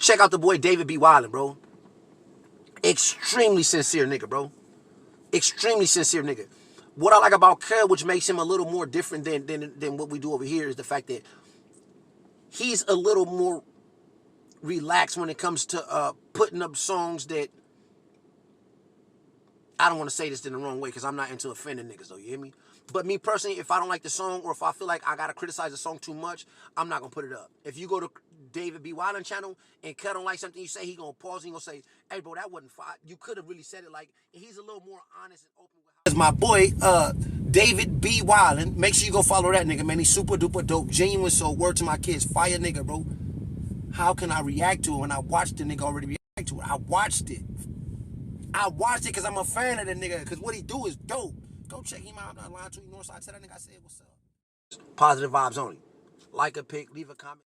Check out the boy David B. Wildin, bro. Extremely sincere nigga, bro. Extremely sincere nigga. What I like about Cub, which makes him a little more different than what we do over here, is the fact that he's a little more relaxed when it comes to putting up songs that, I don't want to say this in the wrong way because I'm not into offending niggas though, you hear me? But me personally, if I don't like the song or if I feel like I got to criticize the song too much, I'm not going to put it up. If you go to David B. Wildin channel and Cut don't like something you say, he going to pause and he going to say, hey bro, that wasn't fine. You could have really said it like, and he's a little more honest and open with how. As my boy, David B. Wildin, make sure you go follow that nigga, man. He's super duper dope, genuine, so word to my kids, fire nigga, bro. How can I react to it when I watched the nigga already react to it? I watched it because I'm a fan of the nigga, because what he do is dope. Go check him out. I'm not lying to you. Northside, tell that nigga I said what's up. Positive vibes only. Like a pic, leave a comment.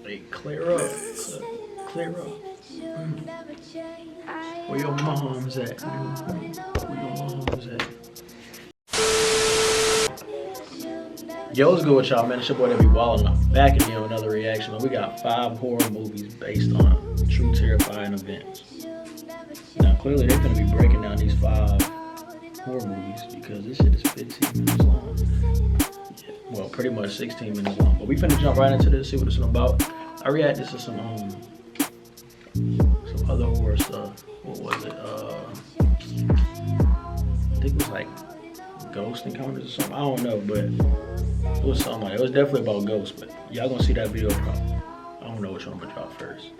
Hey, clear up. Clear up. Where your mom's at? Where your mom's at? Yo, what's good with y'all, man? It's your boy David Wildin. I'm back again with another reaction. We got 5 horror movies based on true terrifying events. Now, clearly, they're going to be breaking down these 5 horror movies because this shit is 15 minutes long. Yeah, well, pretty much 16 minutes long. But we finna jump right into this, see what it's about. I reacted to some other horror stuff. What was it? I think it was like ghost encounters or something. I don't know, but it was something like it was definitely about ghosts. But y'all gonna see that video probably. I don't know which one I'm gonna drop first.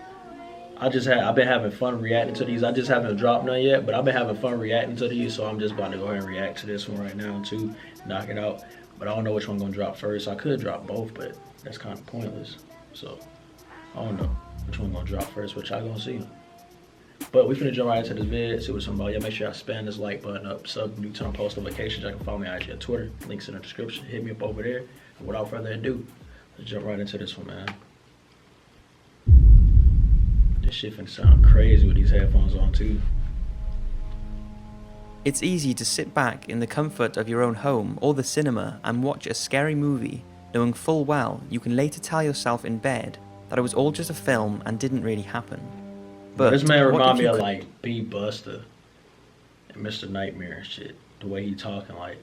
I've been having fun reacting to these. I just haven't dropped none yet, but I've been having fun reacting to these, so I'm just about to go ahead and react to this one right now too, knock it out. But I don't know which one I'm gonna drop first. I could drop both, but that's kind of pointless. So I don't know which one I'm gonna drop first, but y'all gonna see. But we finna jump right into this video, see what it's about. Y'all make sure y'all spam this like button up, sub, new turn on post notifications. Y'all can follow me on IG and Twitter. Links in the description. Hit me up over there. And without further ado, let's jump right into this one, man. This shit finna sound crazy with these headphones on too. It's easy to sit back in the comfort of your own home or the cinema and watch a scary movie, knowing full well you can later tell yourself in bed that it was all just a film and didn't really happen. But this man remind me of like B Buster and Mr. Nightmare and shit. The way he talking, like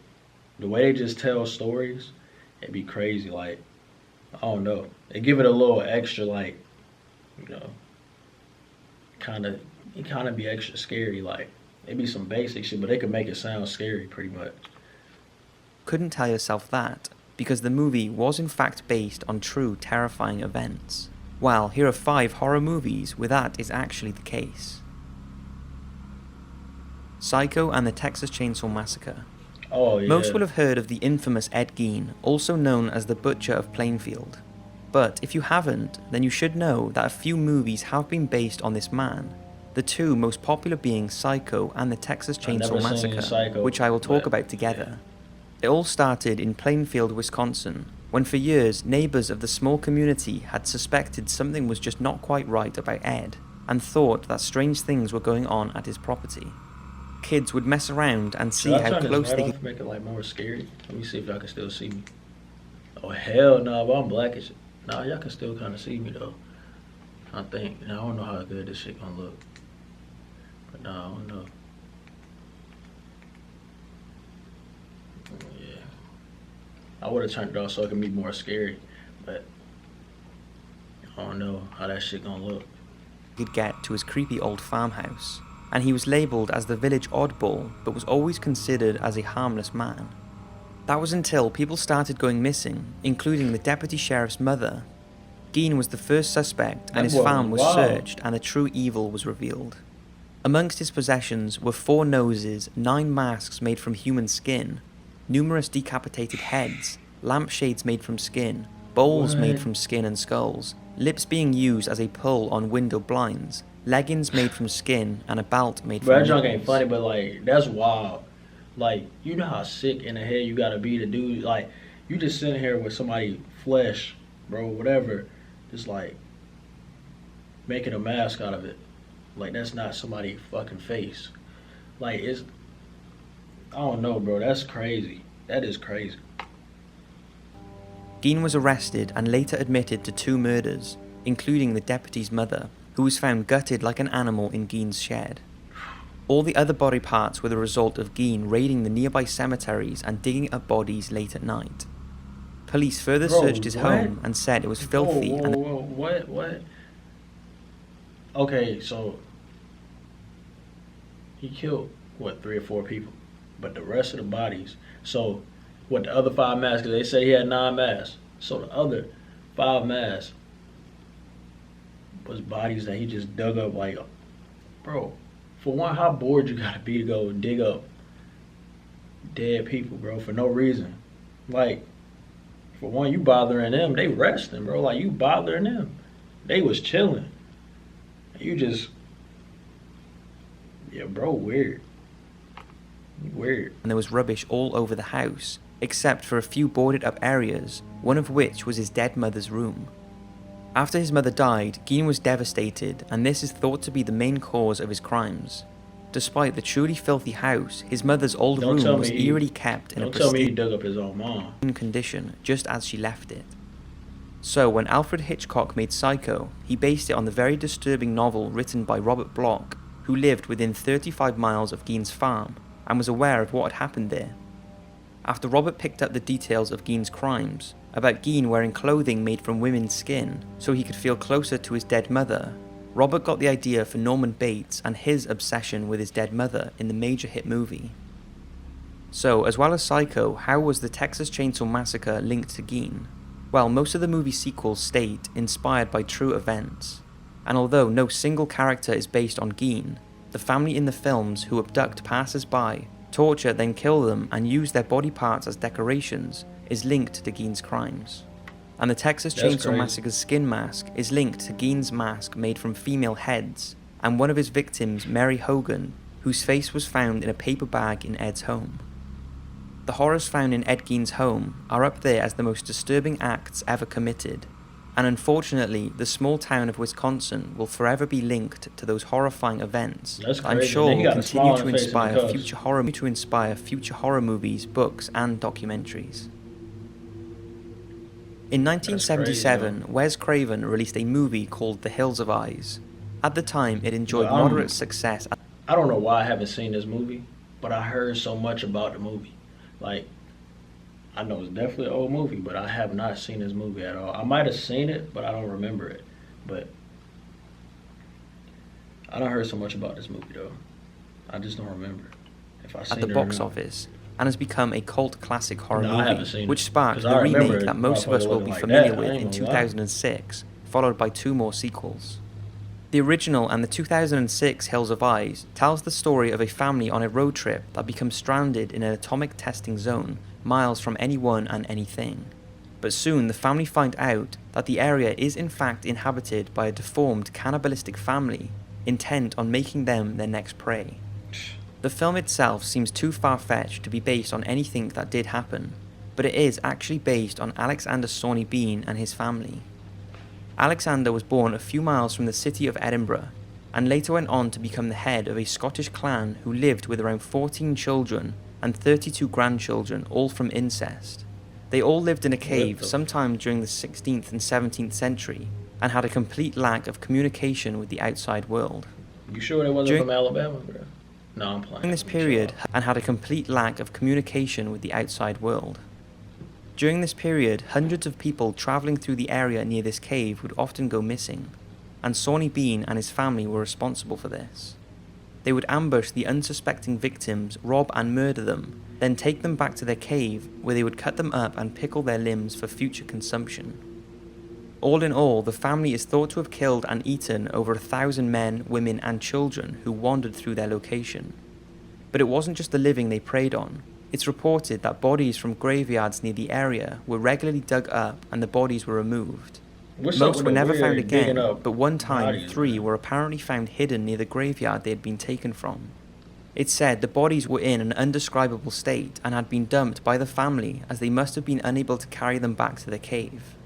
the way they just tell stories, it'd be crazy. Like I don't know, they give it a little extra, like you know, kind of be extra scary. Like it'd be some basic shit, but they could make it sound scary pretty much. Couldn't tell yourself that because the movie was in fact based on true terrifying events. Well, here are 5 horror movies where that is actually the case. Psycho and the Texas Chainsaw Massacre. Oh, yeah. Most will have heard of the infamous Ed Gein, also known as the Butcher of Plainfield. But if you haven't, then you should know that a few movies have been based on this man, the 2 most popular being Psycho and the Texas Chainsaw Massacre, Psycho, which I will talk about together. It all started in Plainfield, Wisconsin, when for years neighbours of the small community had suspected something was just not quite right about Ed, and thought that strange things were going on at his property. Kids would mess around and see how close they could make it like more scary. Let me see if y'all can still see me. Oh hell no, but I'm black as shit. Nah, y'all can still kind of see me though. I think. Now I don't know how good this shit gonna look, but nah, I don't know. Yeah, I would have turned it off so it can be more scary, but I don't know how that shit gonna look. He'd get to his creepy old farmhouse, and he was labelled as the village oddball, but was always considered as a harmless man. That was until people started going missing, including the deputy sheriff's mother. Gein was the first suspect, and his farm was searched, and the true evil was revealed. Amongst his possessions were 4 noses, 9 masks made from human skin, numerous decapitated heads, lampshades made from skin, bowls made from skin and skulls, lips being used as a pull on window blinds, leggings made from skin, and a belt made from nipples. That junk ain't funny, but like, that's wild. Like, you know how sick in the head you gotta be to do, like, you just sitting here with somebody flesh, bro, whatever, just like, making a mask out of it. Like, that's not somebody's fucking face. Like, it's, I don't know, bro, that's crazy. That is crazy. Gein was arrested and later admitted to 2 murders, including the deputy's mother, who was found gutted like an animal in Gein's shed. All the other body parts were the result of Gein raiding the nearby cemeteries and digging up bodies late at night. Police further searched his home and said it was filthy What? Okay, so he killed, 3 or 4 people? But the rest of the bodies, so what, the other 5 masks, because they said he had 9 masks. So the other 5 masks was bodies that he just dug up, like, bro, for one, how bored you gotta be to go dig up dead people, bro, for no reason. Like, for one, you bothering them, they resting, bro. Like, you bothering them. They was chilling. You just, yeah, bro, weird. Weird. And there was rubbish all over the house, except for a few boarded up areas, one of which was his dead mother's room. After his mother died, Gein was devastated, and this is thought to be the main cause of his crimes. Despite the truly filthy house, his mother's old room was eerily kept in a pristine, don't tell me he dug up his own mom, condition, just as she left it. So when Alfred Hitchcock made Psycho, he based it on the very disturbing novel written by Robert Bloch, who lived within 35 miles of Gein's farm and was aware of what had happened there. After Robert picked up the details of Gein's crimes, about Gein wearing clothing made from women's skin so he could feel closer to his dead mother, Robert got the idea for Norman Bates and his obsession with his dead mother in the major hit movie. So, as well as Psycho, how was the Texas Chainsaw Massacre linked to Gein? Well, most of the movie sequels state inspired by true events, and although no single character is based on Gein, the family in the films who abduct passers-by, torture then kill them and use their body parts as decorations is linked to Gein's crimes. And the Texas Chainsaw Massacre's skin mask is linked to Gein's mask made from female heads, and one of his victims, Mary Hogan, whose face was found in a paper bag in Ed's home. The horrors found in Ed Gein's home are up there as the most disturbing acts ever committed, and unfortunately the small town of Wisconsin will forever be linked to those horrifying events that I'm sure will continue to inspire future horror movies, books and documentaries. In 1977, Wes Craven released a movie called The Hills of Eyes. At the time, it enjoyed moderate success. I don't know why I haven't seen this movie, but I heard so much about the movie. Like, I know it's definitely an old movie, but I have not seen this movie at all. I might have seen it, but I don't remember it. But I don't heard so much about this movie, though. I just don't remember if I seen it at the box office, and has become a cult classic horror movie, which sparked the remake remake that most of us will be familiar with in 2006, followed by 2 more sequels. The original and the 2006 Hills of Eyes tells the story of a family on a road trip that becomes stranded in an atomic testing zone miles from anyone and anything. But soon the family find out that the area is in fact inhabited by a deformed cannibalistic family intent on making them their next prey. The film itself seems too far-fetched to be based on anything that did happen, but it is actually based on Alexander Sawney Bean and his family. Alexander was born a few miles from the city of Edinburgh, and later went on to become the head of a Scottish clan who lived with around 14 children and 32 grandchildren, all from incest. They all lived in a cave sometime during the 16th and 17th century, and had a complete lack of communication with the outside world. You sure they wasn't from Alabama, bro? No, I'm playing. During this period, and had a complete lack of communication with the outside world. During this period, hundreds of people travelling through the area near this cave would often go missing, and Sawney Bean and his family were responsible for this. They would ambush the unsuspecting victims, rob and murder them, then take them back to their cave, where they would cut them up and pickle their limbs for future consumption. All in all, the family is thought to have killed and eaten over 1,000 men, women and children who wandered through their location. But it wasn't just the living they preyed on. It's reported that bodies from graveyards near the area were regularly dug up and the bodies were removed. Most were never found again, but one time 3 were apparently found hidden near the graveyard they had been taken from. It's said the bodies were in an undescribable state and had been dumped by the family as they must have been unable to carry them back to the cave.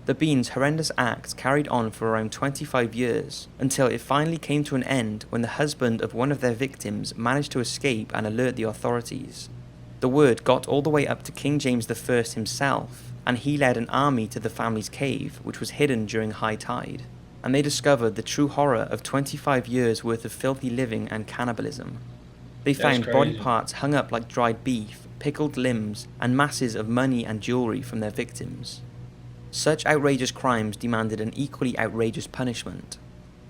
The Beans' horrendous acts carried on for around 25 years, until it finally came to an end when the husband of one of their victims managed to escape and alert the authorities. The word got all the way up to King James I himself, and he led an army to the family's cave, which was hidden during high tide, and they discovered the true horror of 25 years worth of filthy living and cannibalism. They found body parts hung up like dried beef, pickled limbs, and masses of money and jewelry from their victims. Such outrageous crimes demanded an equally outrageous punishment.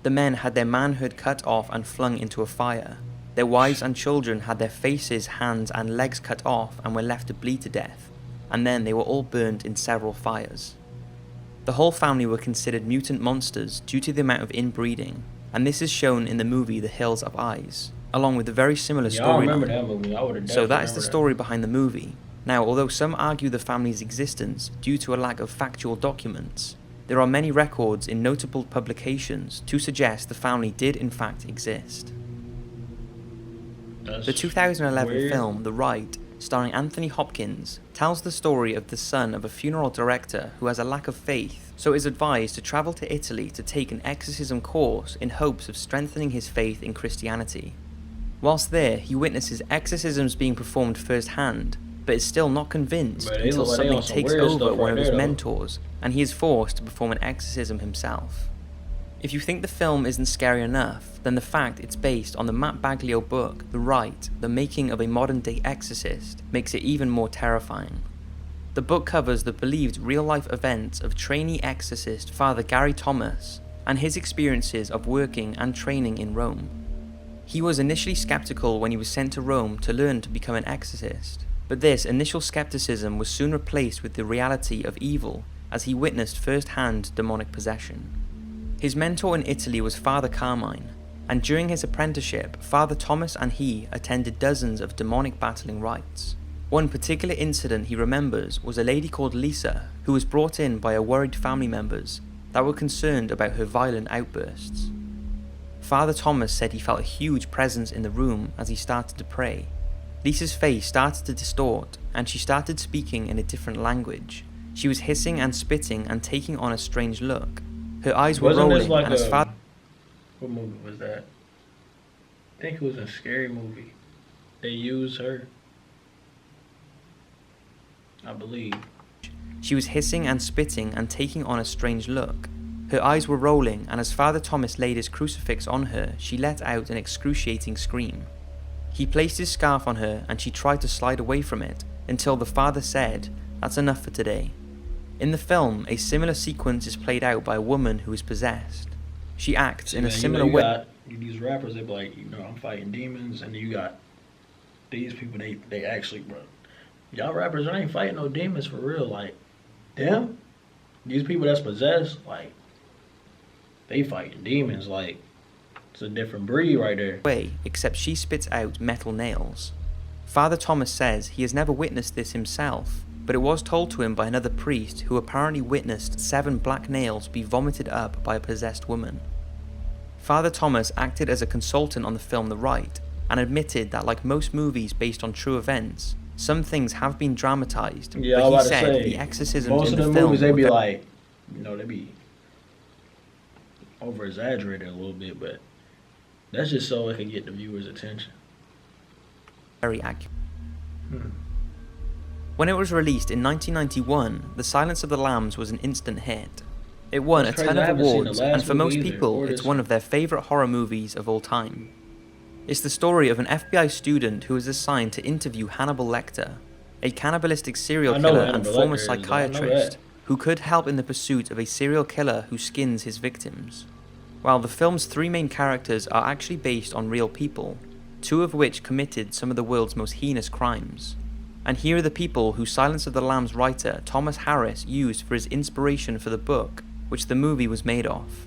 The men had their manhood cut off and flung into a fire. Their wives and children had their faces, hands, and legs cut off and were left to bleed to death, and then they were all burned in several fires. The whole family were considered mutant monsters due to the amount of inbreeding, and this is shown in the movie The Hills of Eyes, along with a very similar storyline. So that is the story behind the movie. Now, although some argue the family's existence due to a lack of factual documents, there are many records in notable publications to suggest the family did in fact exist. The 2011 film The Rite, starring Anthony Hopkins, tells the story of the son of a funeral director who has a lack of faith, so is advised to travel to Italy to take an exorcism course in hopes of strengthening his faith in Christianity. Whilst there, he witnesses exorcisms being performed firsthand, but is still not convinced until something takes over one of his mentors, and he is forced to perform an exorcism himself. If you think the film isn't scary enough, then the fact it's based on the Matt Baglio book, The Rite, The Making of a Modern-Day Exorcist, makes it even more terrifying. The book covers the believed real-life events of trainee exorcist Father Gary Thomas, and his experiences of working and training in Rome. He was initially skeptical when he was sent to Rome to learn to become an exorcist, but this initial skepticism was soon replaced with the reality of evil as he witnessed first-hand demonic possession. His mentor in Italy was Father Carmine, and during his apprenticeship, Father Thomas and he attended dozens of demonic battling rites. One particular incident he remembers was a lady called Lisa, who was brought in by a worried family members that were concerned about her violent outbursts. Father Thomas said he felt a huge presence in the room as he started to pray. Lisa's face started to distort, and she started speaking in a different language. She was hissing and spitting and taking on a strange look. Her eyes were rolling, and as Father... What movie was that? I think it was a scary movie. They used her, I believe. She was hissing and spitting and taking on a strange look. Her eyes were rolling, and as Father Thomas laid his crucifix on her, she let out an excruciating scream. He placed his scarf on her, and she tried to slide away from it, until the father said, "That's enough for today." In the film, a similar sequence is played out by a woman who is possessed. She acts in a similar way. Got these rappers, they be like, I'm fighting demons, and you got these people, they actually, bro, y'all rappers ain't fighting no demons for real. Like, them, these people that's possessed, like, they fighting demons. Like, it's a different breed right there. Except she spits out metal nails. Father Thomas says he has never witnessed this himself, but it was told to him by another priest who apparently witnessed 7 black nails be vomited up by a possessed woman. Father Thomas acted as a consultant on the film The Rite, and admitted that like most movies based on true events, some things have been dramatized, but he said the exorcisms in the film... Most of the movies, they be like, they be over-exaggerated a little bit, but that's just so it can get the viewer's attention. Very accurate. When it was released in 1991, The Silence of the Lambs was an instant hit. It won a ton of awards, and for most people, it's one of their favourite horror movies of all time. It's the story of an FBI student who is assigned to interview Hannibal Lecter, a cannibalistic serial killer and former psychiatrist who could help in the pursuit of a serial killer who skins his victims. While the film's 3 main characters are actually based on real people, 2 of which committed some of the world's most heinous crimes. And here are the people who Silence of the Lambs writer Thomas Harris used for his inspiration for the book, which the movie was made of.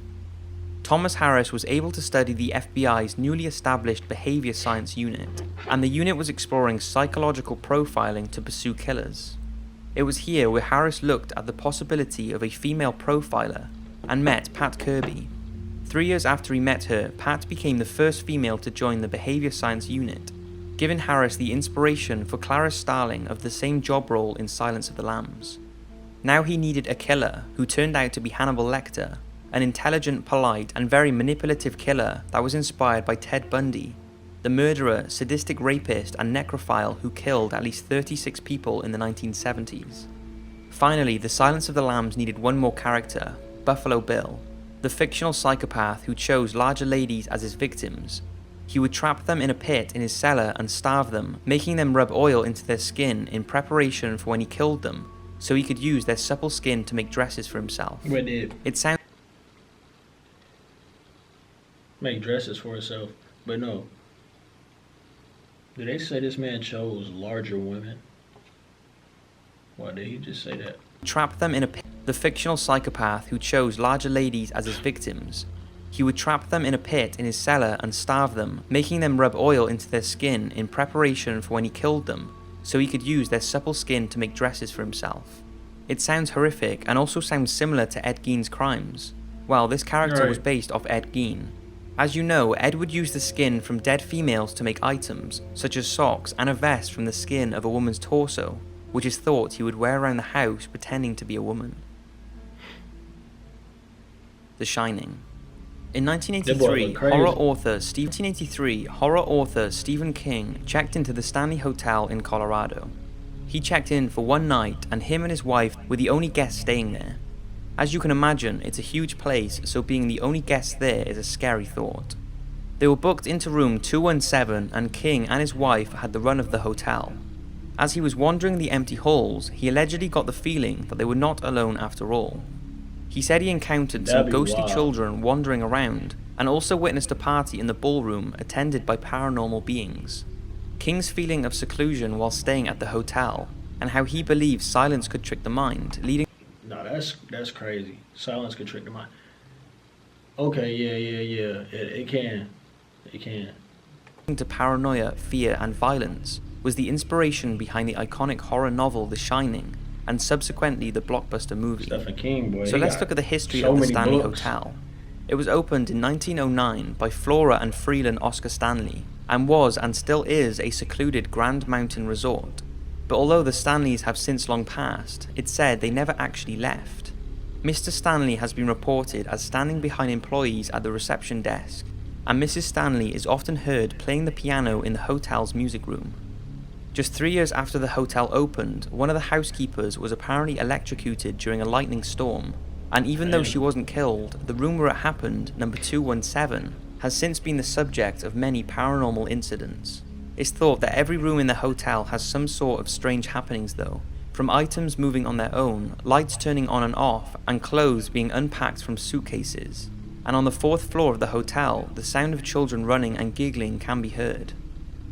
Thomas Harris was able to study the FBI's newly established behavior science unit, and the unit was exploring psychological profiling to pursue killers. It was here where Harris looked at the possibility of a female profiler and met Pat Kirby. 3 years after he met her, Pat became the first female to join the behavior science unit, giving Harris the inspiration for Clarice Starling of the same job role in Silence of the Lambs. Now he needed a killer who turned out to be Hannibal Lecter, an intelligent, polite, and very manipulative killer that was inspired by Ted Bundy, the murderer, sadistic rapist, and necrophile who killed at least 36 people in the 1970s. Finally, the Silence of the Lambs needed one more character, Buffalo Bill, the fictional psychopath who chose larger ladies as his victims. He would trap them in a pit in his cellar and starve them, making them rub oil into their skin in preparation for when he killed them, so he could use their supple skin to make dresses for himself. It sounds make dresses for himself, but no. Did they say this man chose larger women? Why did he just say that? trap them in a pit. The fictional psychopath who chose larger ladies as his victims. He would trap them in a pit in his cellar and starve them, making them rub oil into their skin in preparation for when he killed them, so he could use their supple skin to make dresses for himself. It sounds horrific and also sounds similar to Ed Gein's crimes. Well, this character was based off Ed Gein. As you know, Ed would use the skin from dead females to make items, such as socks and a vest from the skin of a woman's torso, which is thought he would wear around the house pretending to be a woman. The Shining. In 1983, horror author Stephen King checked into the Stanley Hotel in Colorado. He checked in for one night and him and his wife were the only guests staying there. As you can imagine, it's a huge place, so being the only guest there is a scary thought. They were booked into room 217 and King and his wife had the run of the hotel. As he was wandering the empty halls, he allegedly got the feeling that they were not alone after all. He said he encountered some ghostly children wandering around and also witnessed a party in the ballroom attended by paranormal beings. King's feeling of seclusion while staying at the hotel and how he believes silence could trick the mind, leading... No, that's crazy. Silence could trick the mind. Okay, yeah. It can. to paranoia, fear, and violence, was the inspiration behind the iconic horror novel The Shining, and subsequently the blockbuster movie. Stephen King, boy. So let's look at the history of the Stanley Hotel. It was opened in 1909 by Flora and Freeland Oscar Stanley, and was and still is a secluded Grand Mountain resort. But although the Stanleys have since long passed, it's said they never actually left. Mr. Stanley has been reported as standing behind employees at the reception desk, and Mrs. Stanley is often heard playing the piano in the hotel's music room. Just 3 years after the hotel opened, one of the housekeepers was apparently electrocuted during a lightning storm, and even though she wasn't killed, the room where it happened, number 217, has since been the subject of many paranormal incidents. It's thought that every room in the hotel has some sort of strange happenings though, from items moving on their own, lights turning on and off, and clothes being unpacked from suitcases. And on the 4th floor of the hotel, the sound of children running and giggling can be heard.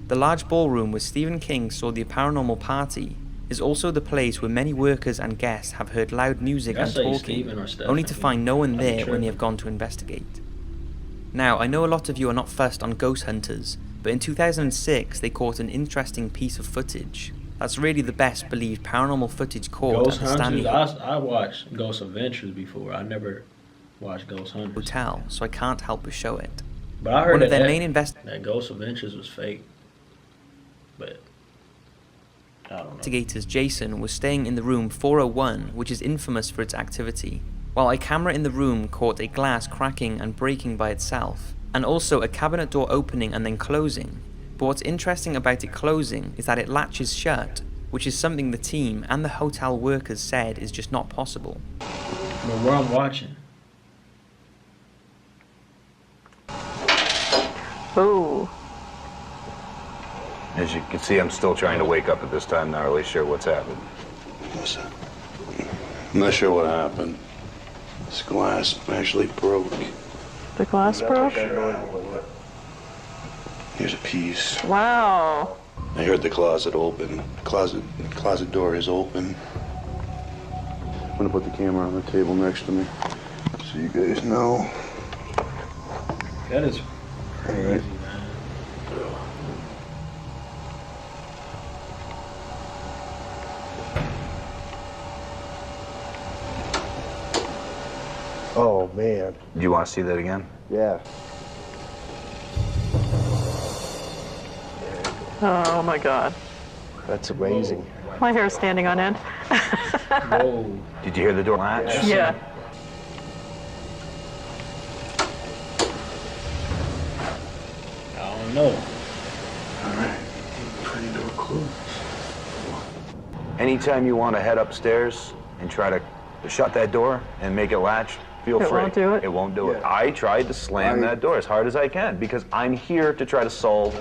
The large ballroom where Stephen King saw the paranormal party is also the place where many workers and guests have heard loud music and talking, only to find no one there when they have gone to investigate. Now, I know a lot of you are not fussed on ghost hunters, but in 2006 they caught an interesting piece of footage. That's really the best believed paranormal footage caught at the Stanley I watched Ghost Adventures before. I never watched Ghost Hunters. Hotel, so I can't help but show it. But I heard one of their main that Ghost Adventures was fake. But I don't know. Investigators Jason was staying in the room 401, which is infamous for its activity, while a camera in the room caught a glass cracking and breaking by itself, and also a cabinet door opening and then closing. But what's interesting about it closing is that it latches shut, which is something the team and the hotel workers said is just not possible. But where I'm watching. Ooh. As you can see, I'm still trying to wake up at this time, not really sure what's happened. Listen, I'm not sure what happened. This glass actually broke. The glass broke? Here's a piece. Wow. I heard the closet open. Closet door is open. I'm gonna put the camera on the table next to me so you guys know. That is crazy, man. Oh, man. Do you want to see that again? Yeah. Oh my God. That's amazing. My hair is standing on end. Whoa. Did you hear the door latch? Yeah. I don't know. All right. Pretty door closed. Anytime you want to head upstairs and try to shut that door and make it latch, feel It free. won't do it? It won't do it. Yeah. I tried to slam that door as hard as I can because I'm here to try to solve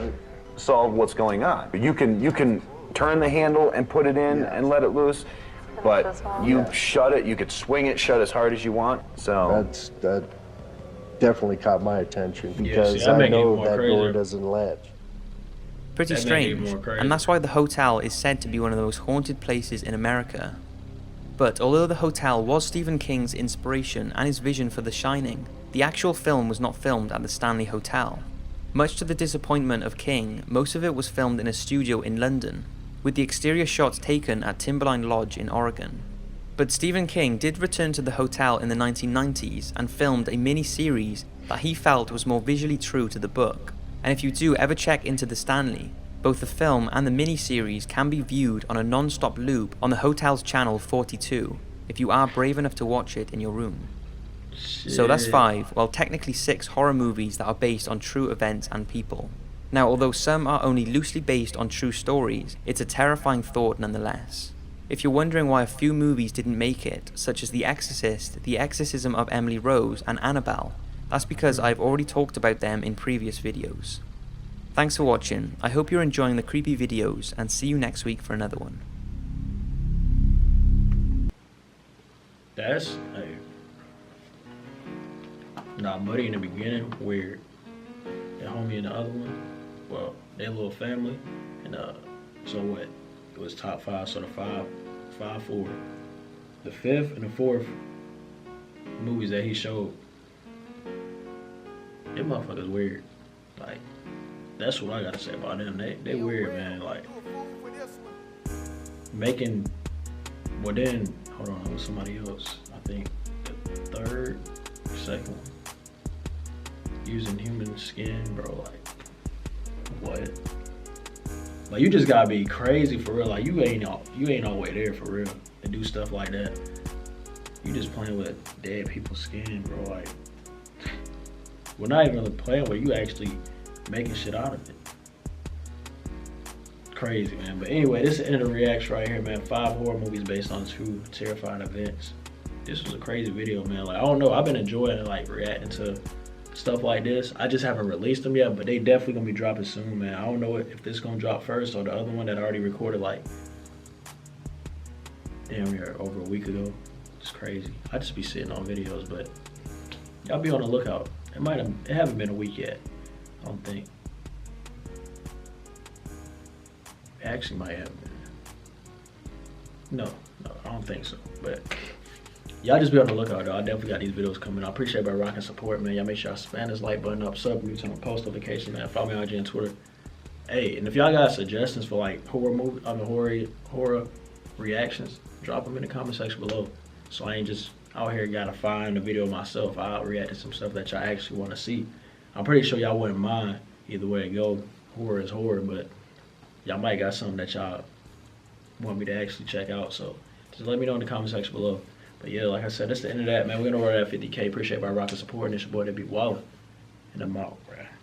what's going on. You can turn the handle and put it in and let it loose, but you shut it. You could swing it shut as hard as you want. So That definitely caught my attention Yeah, because see, that I make it know more that door crazier. doesn't latch. Pretty That made it strange, more crazy. and that's why the hotel is said to be one of the most haunted places in America. But although the hotel was Stephen King's inspiration and his vision for The Shining, the actual film was not filmed at the Stanley Hotel. Much to the disappointment of King, most of it was filmed in a studio in London, with the exterior shots taken at Timberline Lodge in Oregon. But Stephen King did return to the hotel in the 1990s and filmed a mini-series that he felt was more visually true to the book. And if you do ever check into the Stanley, both the film and the mini-series can be viewed on a non-stop loop on the hotel's channel 42, if you are brave enough to watch it in your room. So that's 5, well technically 6 horror movies that are based on true events and people. Now although some are only loosely based on true stories, it's a terrifying thought nonetheless. If you're wondering why a few movies didn't make it, such as The Exorcist, The Exorcism of Emily Rose, and Annabelle, that's because I've already talked about them in previous videos. Thanks for watching, I hope you're enjoying the creepy videos, and see you next week for another one. That's Buddy in the beginning, weird. The homie in the other one, well, their little family, and so what? It was top 5, so the 5 4. The 5th and the 4th movies that he showed, them motherfuckers weird. Like, that's what I gotta say about them. They weird, man. Like, making, well then, hold on, it was somebody else. I think the second one. Using human skin, bro, like, what? Like, you just gotta be crazy for real. Like, you ain't all the way there for real to do stuff like that. You just playing with dead people's skin, bro. Like, we're not even really playing with it. You actually making shit out of it. Crazy, man. But anyway, this is the end of the reaction right here, man. 5 horror movies based on true terrifying events. This was a crazy video, man. Like, I don't know, I've been enjoying like reacting to stuff like this. I just haven't released them yet, but they definitely gonna be dropping soon, man. I don't know if this gonna drop first or the other one that I already recorded like damn near over a week ago. It's crazy. I just be sitting on videos, but y'all be on the lookout. It haven't been a week yet, I don't think. It actually might have been. No, I don't think so. But y'all just be on the lookout though. I definitely got these videos coming. I appreciate everybody rocking support, man. Y'all make sure y'all smash this like button up, sub, turn on post notifications, man. Follow me on IG and Twitter. Hey, and if y'all got suggestions for like horror reactions, drop them in the comment section below. So I ain't just out here gotta find a video myself. I'll react to some stuff that y'all actually want to see. I'm pretty sure y'all wouldn't mind either way it go. Horror is horror, but y'all might got something that y'all want me to actually check out. So just let me know in the comment section below. But yeah, like I said, that's the end of that, man. We're gonna run at 50K. Appreciate my rocking support, and it's your boy, that be Wallin'. And I'm out, bruh.